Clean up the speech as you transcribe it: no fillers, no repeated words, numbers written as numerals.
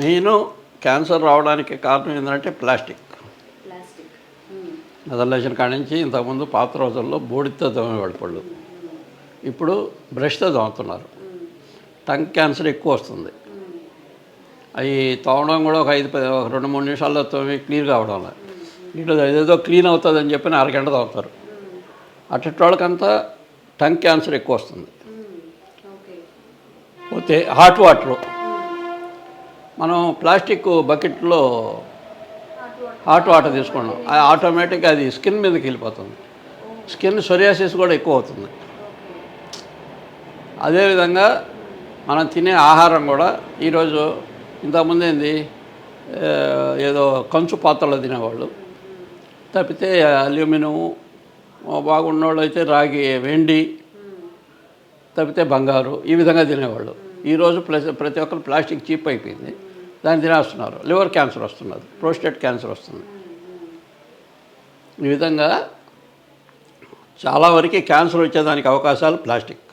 Main cancer రావడానికి కారణం ఏంటంటే ప్లాస్టిక్. మొదలైన కాడి నుంచి ఇంతకుముందు పాత రోజుల్లో బూడితో తోమేవాళ్ళు పళ్ళు, ఇప్పుడు బ్రష్తో తోముతున్నారు. టంగ్ క్యాన్సర్ ఎక్కువ వస్తుంది. అవి తోమడం కూడా ఒక 2-3 నిమిషాల్లో తోమి క్లీన్ కావడం ఇట్లా ఏదేదో క్లీన్ అవుతుందని చెప్పి అరగంట తోముతారు. అట్టటి వాళ్ళకంతా టంగ్ క్యాన్సర్ ఎక్కువ వస్తుంది. పోతే హాట్ వాటర్, మనం ప్లాస్టిక్ బకెట్లో హాట్ వాటర్ తీసుకున్నాం, అది ఆటోమేటిక్గా అది స్కిన్ మీదకి వెళ్ళిపోతుంది. స్కిన్ సోరియాసిస్ కూడా ఎక్కువ అవుతుంది. అదేవిధంగా మనం తినే ఆహారం కూడా ఈరోజు ఇంతకుముందు ఏంది ఏదో కంచు పాత్రలో తినేవాళ్ళు, తప్పితే అల్యూమినియం, బాగున్నవాళ్ళు అయితే రాగి, వెండి, తప్పితే బంగారు, ఈ విధంగా తినేవాళ్ళు. ఈరోజు ప్రతి ఒక్కరు ప్లాస్టిక్ చీప్ అయిపోయింది, దాన్ని తినేస్తున్నారు. లివర్ క్యాన్సర్ వస్తున్నది, ప్రోస్టేట్ క్యాన్సర్ వస్తుంది. ఈ విధంగా చాలా వరకు క్యాన్సర్ వచ్చేదానికి అవకాశాలు ప్లాస్టిక్.